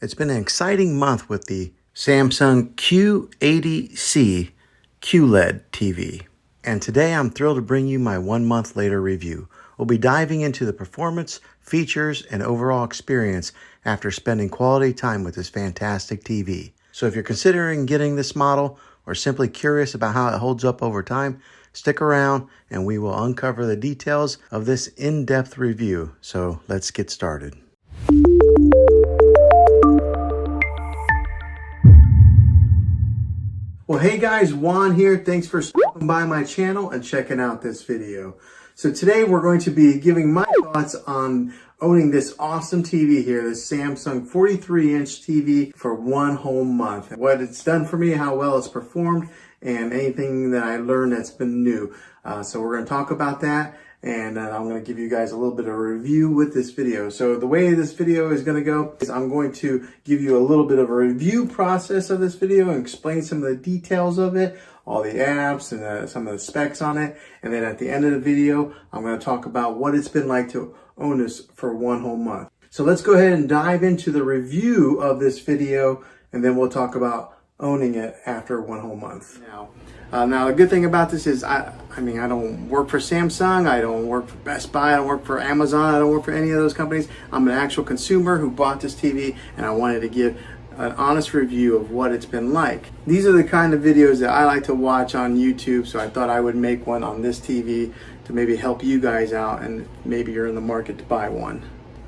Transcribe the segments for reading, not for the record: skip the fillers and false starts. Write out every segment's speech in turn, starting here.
It's been an exciting month with the Samsung Q80C QLED TV. And today I'm thrilled to bring you my 1 month later review. We'll be diving into the performance, features, and overall experience after spending quality time with this fantastic TV. So if you're considering getting this model or simply curious about how it holds up over time, stick around and we will uncover the details of this in-depth review. So let's get started. Well, hey guys, Juan here. Thanks for stopping by my channel and checking out this video. So today we're going to be giving my thoughts on owning this awesome TV here, this Samsung 43-inch TV for 1 whole month. What it's done for me, how well it's performed, and anything that I learned that's been new. So we're going to talk about that, and I'm going to give you guys a little bit of a review with this video. So the way this video is going to go is I'm going to give you a little bit of a review process of this video and explain some of the details of it, all the apps and some of the specs on it. And then at the end of the video, I'm going to talk about what it's been like to own this for 1 whole month. So let's go ahead and dive into the review of this video, and then we'll talk about owning it after 1 whole month. Now the good thing about this is I don't work for Samsung, I don't work for Best Buy, I don't work for Amazon, I don't work for any of those companies. I'm an actual consumer who bought this TV, and I wanted to give an honest review of what it's been like. These are the kind of videos that I like to watch on YouTube, so I thought I would make one on this TV to maybe help you guys out, and maybe you're in the market to buy one.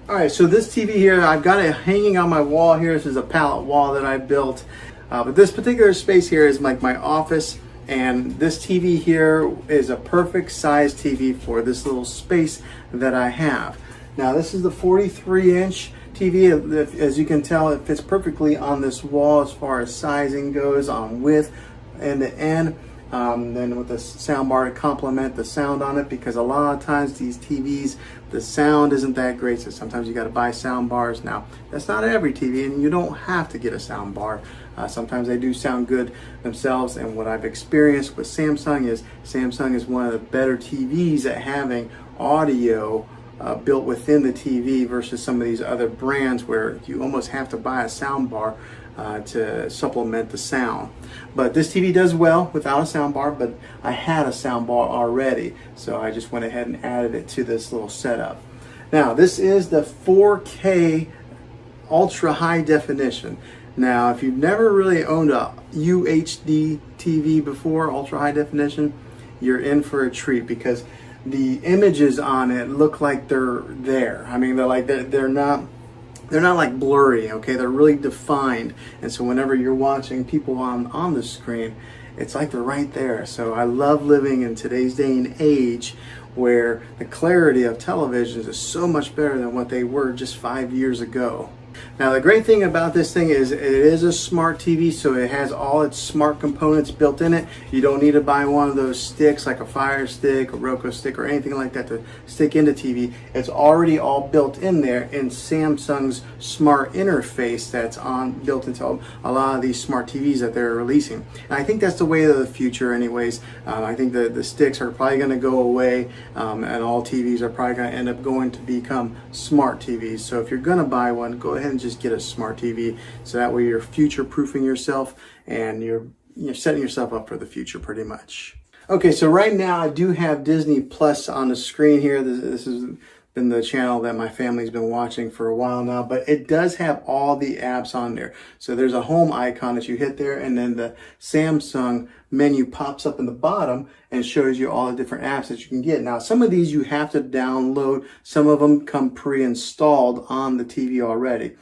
Alright, so this TV here, I've got it hanging on my wall here. This is a pallet wall that I built. But this particular space here is like my office, and this TV here is a perfect size TV for this little space that I have. Now this is the 43-inch TV. As you can tell, it fits perfectly on this wall as far as sizing goes, on width, end to end. Then with the sound bar to complement the sound on it, because a lot of times these TVs, the sound isn't that great, so sometimes you got to buy sound bars. Now that's not every TV, and you don't have to get a sound bar. Sometimes they do sound good themselves, and what I've experienced with Samsung is one of the better TVs at having audio built within the TV versus some of these other brands where you almost have to buy a sound bar to supplement the sound. But this TV does well without a sound bar, but I had a sound bar already, so I just went ahead and added it to this little setup. Now this is the 4K ultra high definition. Now if you've never really owned a UHD TV before, ultra high definition, you're in for a treat, because the images on it look like they're there. I mean, they're not like blurry, okay? They're really defined. And so whenever you're watching people on the screen, it's like they're right there. So I love living in today's day and age where the clarity of televisions is so much better than what they were just 5 years ago. Now the great thing about this thing is it is a smart TV, so it has all its smart components built in it. You don't need to buy one of those sticks like a Fire Stick, a Roku stick, or anything like that to stick into TV. It's already all built in there in Samsung's smart interface that's built into a lot of these smart TVs that they're releasing. And I think that's the way of the future anyways. I think the sticks are probably going to go away, and all TVs are probably going to end up going to become smart TVs. So if you're going to buy one, go ahead and just get a smart TV, so that way you're future-proofing yourself and you're setting yourself up for the future pretty much. Okay, so right now I do have Disney Plus on the screen here. This has been the channel that my family's been watching for a while now, but it does have all the apps on there. So there's a home icon that you hit there, and then the Samsung menu pops up in the bottom and shows you all the different apps that you can get. Now some of these you have to download, some of them come pre-installed on the TV already.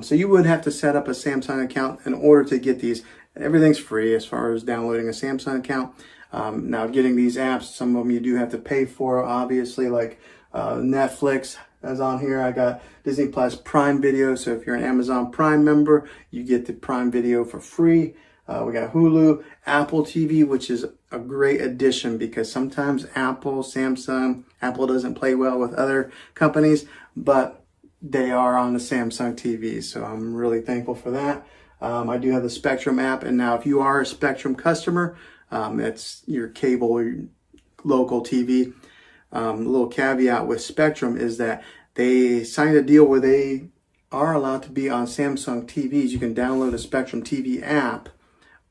So you would have to set up a Samsung account in order to get these. Everything's free as far as downloading a Samsung account. Now getting these apps, some of them you do have to pay for, obviously, like Netflix is on here. I got Disney Plus Prime Video, so if you're an Amazon Prime member, you get the Prime Video for free. We got Hulu, Apple TV, which is a great addition, because sometimes Apple doesn't play well with other companies, but they are on the Samsung TV, so I'm really thankful for that. I do have the Spectrum app, and now if you are a Spectrum customer, it's your cable, your local TV. A little caveat with Spectrum is that they signed a deal where they are allowed to be on Samsung TVs. You can download a Spectrum TV app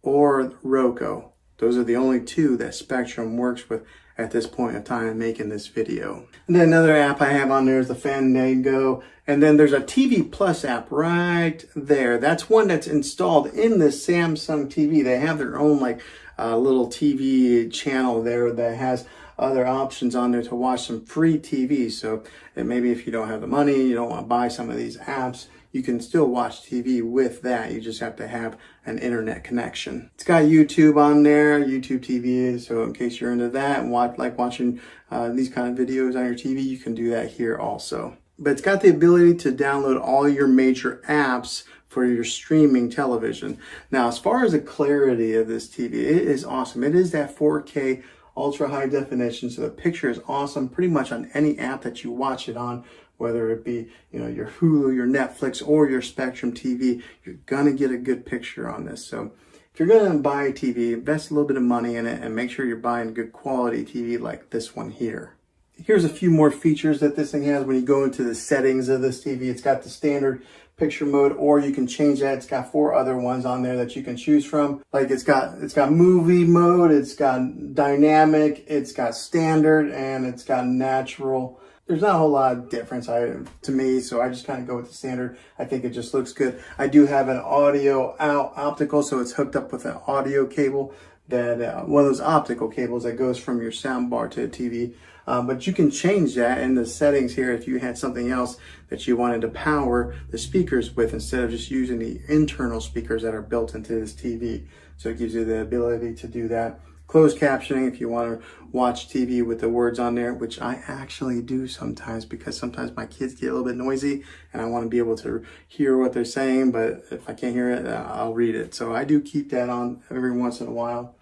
or Roku. Those are the only two that Spectrum works with at this point in time in making this video. And then another app I have on there is the Fandango. And then there's a TV Plus app right there. That's one that's installed in the Samsung TV. They have their own like little TV channel there that has other options on there to watch some free TV. So maybe if you don't have the money, you don't want to buy some of these apps, you can still watch TV with that. You just have to have an internet connection. It's got YouTube on there, YouTube TV. So in case you're into that and like watching these kind of videos on your TV, you can do that here also. But it's got the ability to download all your major apps for your streaming television. Now, as far as the clarity of this TV, it is awesome. It is that 4K ultra high definition, so the picture is awesome pretty much on any app that you watch it on, whether it be your Hulu, your Netflix, or your Spectrum TV. You're gonna get a good picture on this. So if you're gonna buy a TV, invest a little bit of money in it and make sure you're buying good quality TV like this one here. Here's a few more features that this thing has when you go into the settings of this TV. It's got the standard picture mode, or you can change that. It's got 4 other ones on there that you can choose from. Like it's got movie mode, it's got dynamic, it's got standard, and it's got natural. There's not a whole lot of difference to me, so I just kind of go with the standard. I think it just looks good. I do have an audio out optical, so it's hooked up with an audio cable, that one of those optical cables that goes from your sound bar to the TV. But you can change that in the settings here if you had something else that you wanted to power the speakers with instead of just using the internal speakers that are built into this TV. So it gives you the ability to do that. Closed captioning if you want to watch TV with the words on there, which I actually do sometimes because sometimes my kids get a little bit noisy and I want to be able to hear what they're saying, but if I can't hear it, I'll read it. So I do keep that on every once in a while.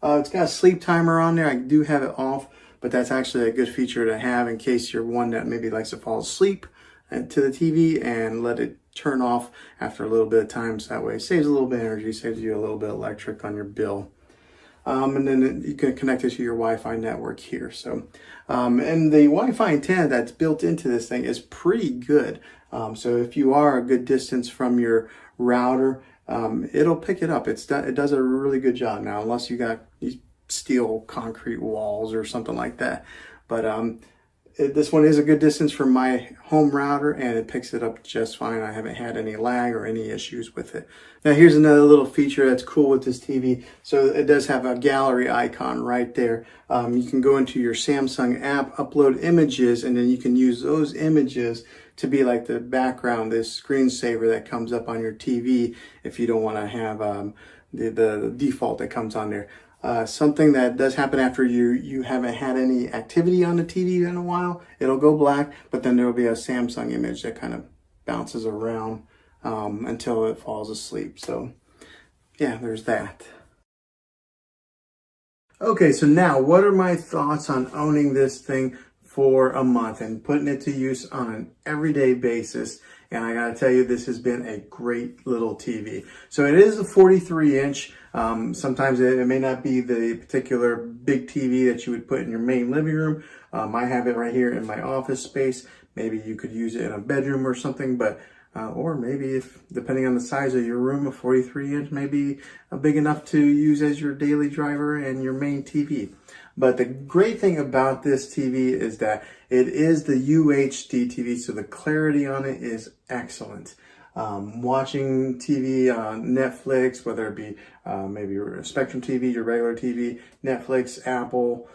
It's got a sleep timer on there. I do have it off, but that's actually a good feature to have in case you're one that maybe likes to fall asleep to the TV and let it turn off after a little bit of time. So that way it saves a little bit of energy, saves you a little bit of electric on your bill. And then you can connect it to your Wi-Fi network here. So, and the Wi-Fi antenna that's built into this thing is pretty good. So if you are a good distance from your router, it'll pick it up. It does a really good job. Now, unless you got these steel concrete walls or something like that. But this one is a good distance from my home router and it picks it up just fine. I haven't had any lag or any issues with it. Now here's another little feature that's cool with this TV. So it does have a gallery icon right there. You can go into your Samsung app, upload images, and then you can use those images to be like the background, this screensaver that comes up on your TV if you don't want to have the default that comes on there. Something that does happen after you haven't had any activity on the TV in a while, it'll go black, but then there will be a Samsung image that kind of bounces around until it falls asleep. So yeah, there's that. Okay, so now what are my thoughts on owning this thing for a month and putting it to use on an everyday basis? And I gotta tell you, this has been a great little TV. So it is a 43-inch. Sometimes it may not be the particular big TV that you would put in your main living room. I have it right here in my office space. Maybe you could use it in a bedroom or something, but or maybe if, depending on the size of your room, a 43-inch may be big enough to use as your daily driver and your main TV. But the great thing about this TV is that it is the UHD TV, so the clarity on it is excellent. Watching TV on Netflix, whether it be maybe your Spectrum TV, your regular TV, Netflix, Apple,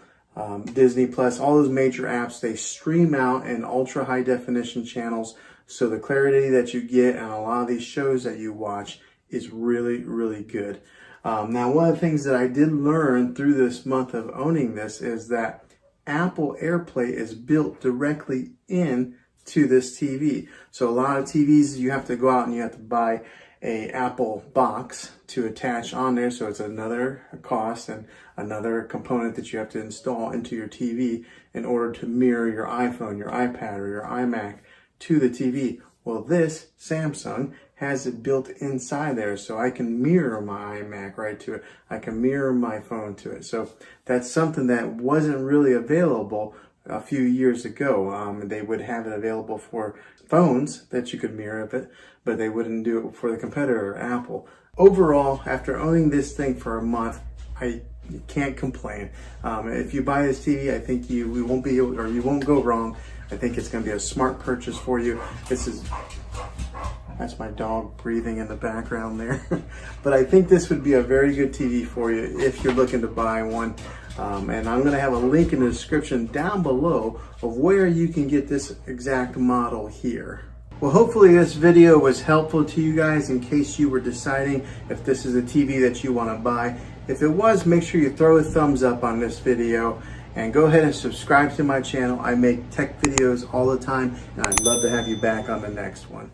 Disney Plus, all those major apps, they stream out in ultra high definition channels. So the clarity that you get on a lot of these shows that you watch is really, really good. Now, one of the things that I did learn through this month of owning this is that Apple AirPlay is built directly in to this TV. So a lot of TVs, you have to go out and you have to buy a Apple box to attach on there. So it's another cost and another component that you have to install into your TV in order to mirror your iPhone, your iPad, or your iMac to the TV. Well, this Samsung has it built inside there, so I can mirror my iMac right to it. I can mirror my phone to it. So that's something that wasn't really available a few years ago. They would have it available for phones that you could mirror it, but they wouldn't do it for the competitor, Apple. Overall, after owning this thing for a month, I can't complain. If you buy this TV, I think you won't go wrong. I think it's going to be a smart purchase for you. That's my dog breathing in the background there. But I think this would be a very good TV for you if you're looking to buy one. And I'm going to have a link in the description down below of where you can get this exact model here. Well, hopefully this video was helpful to you guys in case you were deciding if this is a TV that you want to buy. If it was, make sure you throw a thumbs up on this video and go ahead and subscribe to my channel. I make tech videos all the time, and I'd love to have you back on the next one.